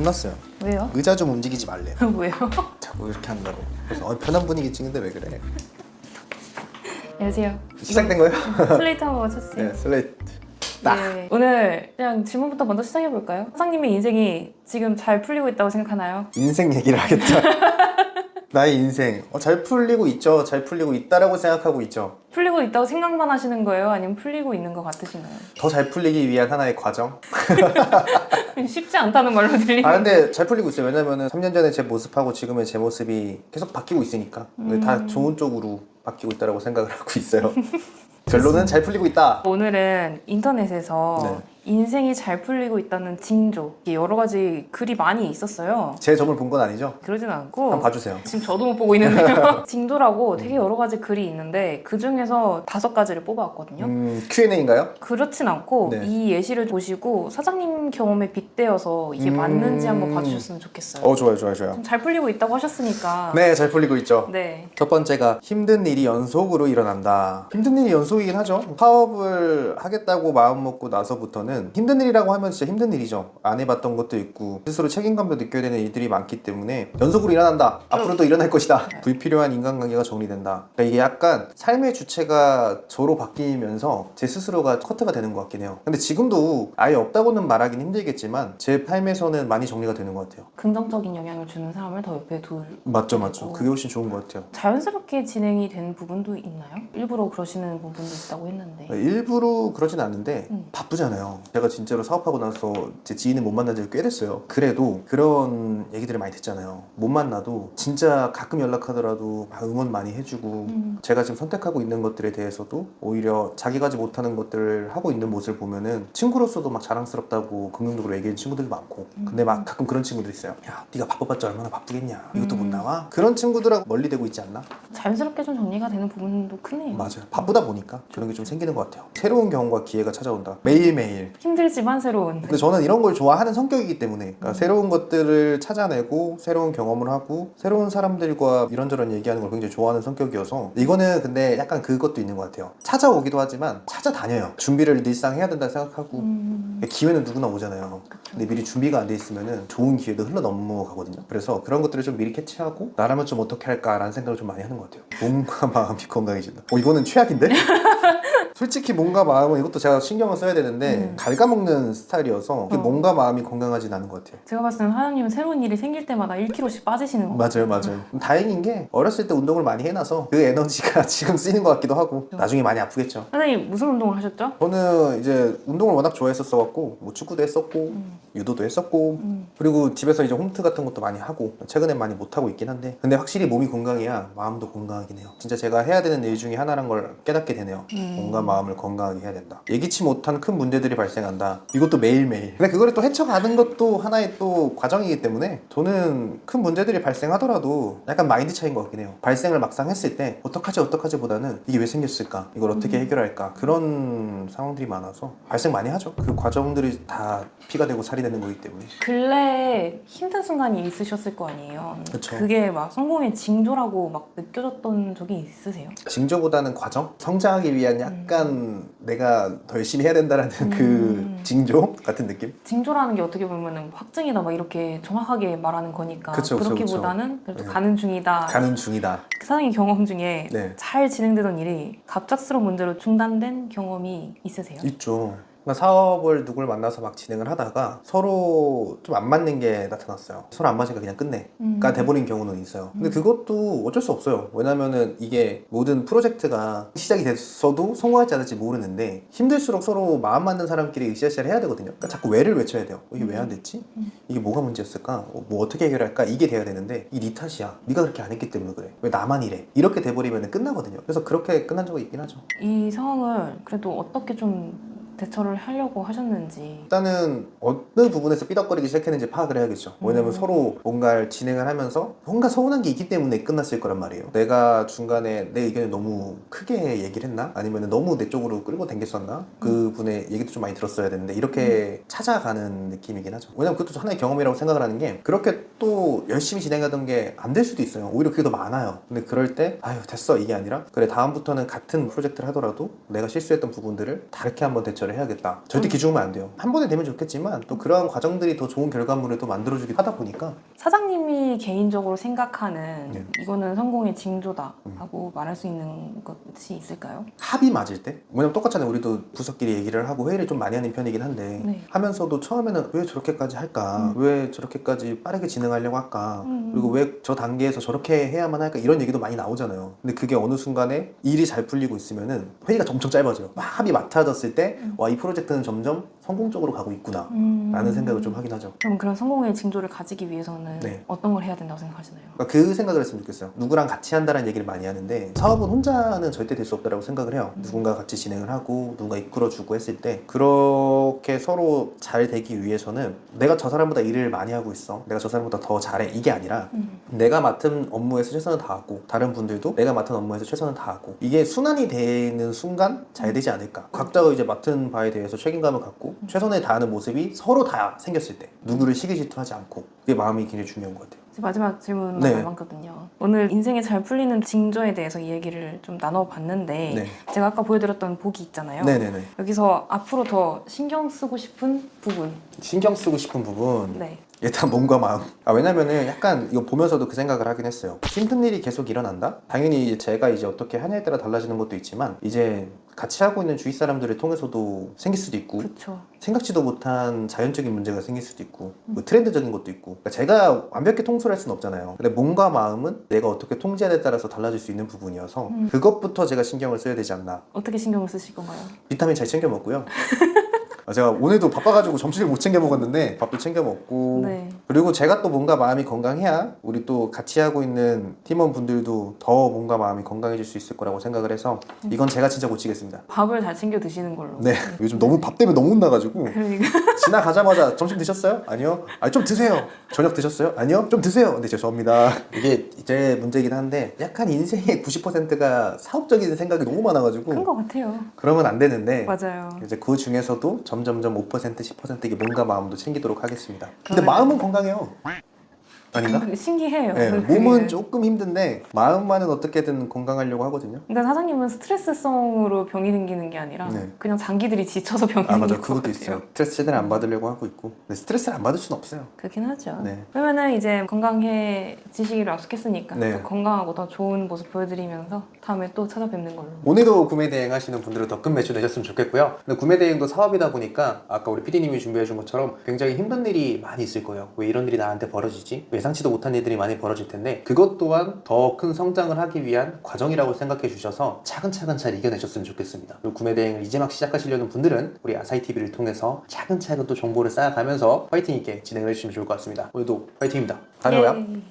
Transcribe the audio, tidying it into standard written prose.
혼났어요. 왜요? 의자 좀 움직이지 말래. 왜요? 자꾸 이렇게 한다고. 그래서 편한 분위기 찍는데 왜 그래? 안녕하세요. 시작된 거예요? 슬레이트 한번 쳐주세요. 네, 슬레이트. 딱. 네. 오늘 그냥 질문부터 먼저 시작해볼까요? 사장님의 인생이 지금 잘 풀리고 있다고 생각하나요? 인생 얘기를 하겠다. 나의 인생 잘 풀리고 있죠. 잘 풀리고 있다라고 생각하고 있죠. 풀리고 있다고 생각만 하시는 거예요? 아니면 풀리고 있는 것 같으신가요? 더 잘 풀리기 위한 하나의 과정. 쉽지 않다는 말로 들리는 근데 잘 풀리고 있어요. 왜냐면은 3년 전에 제 모습하고 지금의 제 모습이 계속 바뀌고 있으니까. 다 좋은 쪽으로 바뀌고 있다라고 생각을 하고 있어요. 결론은 잘 풀리고 있다. 오늘은 인터넷에서 네. 인생이 잘 풀리고 있다는 징조, 여러 가지 글이 많이 있었어요. 제 점을 본 건 아니죠? 그러진 않고 한번 봐주세요. 지금 저도 못 보고 있는데요. 징조라고 되게 여러 가지 글이 있는데 그 중에서 5가지를 뽑아왔거든요. Q&A인가요? 그렇진 않고 네. 이 예시를 보시고 사장님 경험에 빗대어서 이게 맞는지 한번 봐주셨으면 좋겠어요. 좋아요. 좀 잘 풀리고 있다고 하셨으니까. 네, 잘 풀리고 있죠. 네. 첫 번째가 힘든 일이 연속으로 일어난다. 힘든 일이 연속이긴 하죠. 사업을 하겠다고 마음먹고 나서부터는 힘든 일이라고 하면 진짜 힘든 일이죠. 안 해봤던 것도 있고 스스로 책임감도 느껴야 되는 일들이 많기 때문에 연속으로 일어난다. 앞으로도 일어날 것이다. 불필요한 인간관계가 정리된다. 그러니까 이게 약간 삶의 주체가 저로 바뀌면서 제 스스로가 커트가 되는 것 같긴 해요. 근데 지금도 아예 없다고는 말하긴 힘들겠지만 제 삶에서는 많이 정리가 되는 것 같아요. 긍정적인 영향을 주는 사람을 더 옆에 둘. 맞죠. 그게 훨씬 좋은 것 같아요. 자연스럽게 진행이 된 부분도 있나요? 일부러 그러시는 부분도 있다고 했는데. 일부러 그러진 않는데 바쁘잖아요. 제가 진짜로 사업하고 나서 제 지인을 못 만난 지 꽤 됐어요. 그래도 그런 얘기들을 많이 듣잖아요. 못 만나도 진짜 가끔 연락하더라도 막 응원 많이 해주고 제가 지금 선택하고 있는 것들에 대해서도 오히려 자기가 하지 못하는 것들을 하고 있는 모습을 보면은 친구로서도 막 자랑스럽다고 긍정적으로 얘기하는 친구들도 많고 근데 막 가끔 그런 친구들 있어요. 야, 네가 바빠봤자 얼마나 바쁘겠냐. 이것도 못 나와? 그런 친구들하고 멀리 되고 있지 않나? 자연스럽게 좀 정리가 되는 부분도 크네요. 맞아요. 바쁘다 보니까 그런 게 좀 생기는 것 같아요. 새로운 경험과 기회가 찾아온다. 매일매일. 힘들지만 새로운. 근데 저는 이런 걸 좋아하는 성격이기 때문에 그러니까 새로운 것들을 찾아내고 새로운 경험을 하고 새로운 사람들과 이런저런 얘기하는 걸 굉장히 좋아하는 성격이어서 이거는 근데 약간 그것도 있는 것 같아요. 찾아오기도 하지만 찾아다녀요. 준비를 늘상 해야 된다 생각하고 기회는 누구나 오잖아요. 근데 미리 준비가 안 돼 있으면은 좋은 기회도 흘러 넘어가거든요. 그래서 그런 것들을 좀 미리 캐치하고 나라면 좀 어떻게 할까라는 생각을 좀 많이 하는 것 같아요. 몸과 마음이 건강해진다. 이거는 최악인데? 솔직히 몸과 마음은 이것도 제가 신경을 써야 되는데 갉아먹는 스타일이어서 몸과 마음이 건강하진 않은 것 같아요. 제가 봤을 때는 사장님은 새로운 일이 생길 때마다 1kg씩 빠지시는 거 같아요. 맞아요. 다행인 게 어렸을 때 운동을 많이 해놔서 그 에너지가 지금 쓰이는 것 같기도 하고 나중에 많이 아프겠죠. 사장님 무슨 운동을 하셨죠? 저는 이제 운동을 워낙 좋아했었어갖고 뭐 축구도 했었고 유도도 했었고 그리고 집에서 이제 홈트 같은 것도 많이 하고 최근엔 많이 못하고 있긴 한데 근데 확실히 몸이 건강해야 마음도 건강하긴 해요. 진짜 제가 해야 되는 일 중에 하나란 걸 깨닫게 되네요. 몸과 마음을 건강하게 해야 된다. 예기치 못한 큰 문제들이 발생한다. 이것도 매일매일. 근데 그거를 또 헤쳐가는 것도 하나의 또 과정이기 때문에 저는 큰 문제들이 발생하더라도 약간 마인드 차이인 것 같긴 해요. 발생을 막상 했을 때 어떡하지 보다는 이게 왜 생겼을까? 이걸 어떻게 해결할까? 그런 상황들이 많아서 발생 많이 하죠. 그 과정들이 다 피가 되고 살이 되는 거기 때문에. 근래에 힘든 순간이 있으셨을 거 아니에요. 그쵸. 그게 막 성공의 징조라고 막 느껴졌던 적이 있으세요? 징조보다는 과정? 성장하기 위한 약간 내가 더 열심히 해야 된다라는 그 징조 같은 느낌? 징조라는 게 어떻게 보면 확증이다 막 이렇게 정확하게 말하는 거니까 그쵸. 그렇기보다는 그래도 네. 가는 중이다. 가는 중이다. 사장님 경험 중에 네. 잘 진행되던 일이 갑작스러운 문제로 중단된 경험이 있으세요? 있죠. 그러니까 사업을 누굴 만나서 막 진행을 하다가 서로 좀 안 맞는 게 나타났어요. 서로 안 맞으니까 그냥 끝내가 돼버린 경우는 있어요. 근데 그것도 어쩔 수 없어요. 왜냐면은 이게 모든 프로젝트가 시작이 됐어도 성공할지 않을지 모르는데 힘들수록 서로 마음 맞는 사람끼리 으쌰으쌰 해야 되거든요. 그러니까 자꾸 왜를 외쳐야 돼요. 이게 왜 안 됐지? 이게 뭐가 문제였을까? 뭐 어떻게 해결할까? 이게 돼야 되는데 이게 네 탓이야. 네가 그렇게 안 했기 때문에 그래. 왜 나만 이래? 이렇게 돼버리면 끝나거든요. 그래서 그렇게 끝난 적이 있긴 하죠. 이 상황을 그래도 어떻게 좀 대처를 하려고 하셨는지. 일단은 어느 부분에서 삐덕거리기 시작했는지 파악을 해야겠죠. 왜냐면 서로 뭔가를 진행을 하면서 뭔가 서운한 게 있기 때문에 끝났을 거란 말이에요. 내가 중간에 내 의견을 너무 크게 얘기를 했나? 아니면 너무 내 쪽으로 끌고 당겼었나? 그분의 얘기도 좀 많이 들었어야 되는데 이렇게 찾아가는 느낌이긴 하죠. 왜냐면 그것도 하나의 경험이라고 생각을 하는 게 그렇게 또 열심히 진행하던 게 안 될 수도 있어요. 오히려 그게 더 많아요. 근데 그럴 때 아유 됐어 이게 아니라 그래 다음부터는 같은 프로젝트를 하더라도 내가 실수했던 부분들을 다르게 한번 대처를 투자를 해야겠다. 절대 기죽으면 안 돼요. 한 번에 되면 좋겠지만 또 그러한 과정들이 더 좋은 결과물을 또 만들어주기 하다 보니까 사장님이 개인적으로 생각하는 네. 이거는 성공의 징조다 하고 말할 수 있는 것이 있을까요? 합이 맞을 때? 왜냐면 똑같잖아요. 우리도 부서끼리 얘기를 하고 회의를 좀 많이 하는 편이긴 한데 네. 하면서도 처음에는 왜 저렇게까지 할까? 왜 저렇게까지 빠르게 진행하려고 할까? 그리고 왜 저 단계에서 저렇게 해야만 할까? 이런 얘기도 많이 나오잖아요. 근데 그게 어느 순간에 일이 잘 풀리고 있으면은 회의가 엄청 짧아져요. 막 합이 맞춰졌을 때 와, 이 프로젝트는 점점 성공적으로 가고 있구나 라는 생각을 좀 하긴 하죠. 그럼 그런 성공의 징조를 가지기 위해서는 네. 어떤 걸 해야 된다고 생각하시나요? 그러니까 그 생각을 했으면 좋겠어요. 누구랑 같이 한다는 얘기를 많이 하는데 사업은 혼자는 절대 될 수 없다고 생각을 해요. 누군가 같이 진행을 하고 누군가 이끌어주고 했을 때 그렇게 서로 잘 되기 위해서는 내가 저 사람보다 일을 많이 하고 있어, 내가 저 사람보다 더 잘해, 이게 아니라 내가 맡은 업무에서 최선을 다하고 다른 분들도 내가 맡은 업무에서 최선을 다하고 이게 순환이 되는 순간 잘 되지 않을까. 각자가 이제 맡은 바에 대해서 책임감을 갖고 최선을 다하는 모습이 서로 다 생겼을 때 누구를 시기 질투하지 않고 그게 마음이 굉장히 중요한 것 같아요. 마지막 질문 네. 남았거든요. 오늘 인생에 잘 풀리는 징조에 대해서 이 얘기를 좀 나눠봤는데 네. 제가 아까 보여드렸던 보기 있잖아요. 네네네. 여기서 앞으로 더 신경 쓰고 싶은 부분. 신경 쓰고 싶은 부분 네. 일단 몸과 마음. 왜냐면은 약간 이거 보면서도 그 생각을 하긴 했어요. 힘든 일이 계속 일어난다? 당연히 제가 이제 어떻게 하냐에 따라 달라지는 것도 있지만 이제 같이 하고 있는 주위 사람들을 통해서도 생길 수도 있고 그렇죠. 생각지도 못한 자연적인 문제가 생길 수도 있고 뭐 트렌드적인 것도 있고 그러니까 제가 완벽히 통솔할 수는 없잖아요. 근데 몸과 마음은 내가 어떻게 통제하냐에 따라서 달라질 수 있는 부분이어서 그것부터 제가 신경을 써야 되지 않나. 어떻게 신경을 쓰실 건가요? 비타민 잘 챙겨 먹고요. 제가 오늘도 바빠가지고 점심을 못 챙겨 먹었는데 밥도 챙겨 먹고 네. 그리고 제가 또 몸과 마음이 건강해야 우리 또 같이 하고 있는 팀원분들도 더 몸과 마음이 건강해질 수 있을 거라고 생각을 해서 이건 제가 진짜 고치겠습니다. 밥을 잘 챙겨 드시는 걸로. 네, 요즘 너무 밥 때문에 너무 혼나가지고 그러니까 지나가자마자 점심 드셨어요? 아니요. 아니 좀 드세요. 저녁 드셨어요? 아니요. 좀 드세요. 네, 죄송합니다. 이게 제 문제이긴 한데 약간 인생의 90%가 사업적인 생각이 너무 많아가지고 큰 것 같아요. 그러면 안 되는데 맞아요. 이제 그 중에서도 점점점 5% 10% 이게 몸과 마음도 챙기도록 하겠습니다. 근데 그러면은- 마음은 건강해요. 아닌가? 신기해요. 네, 그게. 몸은 조금 힘든데 마음만은 어떻게든 건강하려고 하거든요. 그러니까 사장님은 스트레스성으로 병이 생기는 게 아니라 네. 그냥 장기들이 지쳐서 병이 아 생기는 맞아, 것 그것도 같아요. 있어요. 스트레스 최대한 안 받으려고 하고 있고 근데 스트레스를 안 받을 수는 없어요. 그렇긴 하죠. 네. 그러면은 이제 건강해지시기로 약속했으니까 네. 더 건강하고 더 좋은 모습 보여드리면서 다음에 또 찾아뵙는 걸로. 오늘도 구매 대행 하시는 분들은 더 큰 매출 내셨으면 좋겠고요. 근데 구매 대행도 사업이다 보니까 아까 우리 PD님이 준비해 준 것처럼 굉장히 힘든 일이 많이 있을 거예요. 왜 이런 일이 나한테 벌어지지? 예상치도 못한 일들이 많이 벌어질 텐데 그것 또한 더 큰 성장을 하기 위한 과정이라고 생각해 주셔서 차근차근 잘 이겨내셨으면 좋겠습니다. 그리고 구매 대행을 이제 막 시작하시려는 분들은 우리 아사히TV를 통해서 차근차근 또 정보를 쌓아가면서 파이팅 있게 진행을 해주시면 좋을 것 같습니다. 오늘도 파이팅입니다. 다녀와요. 예.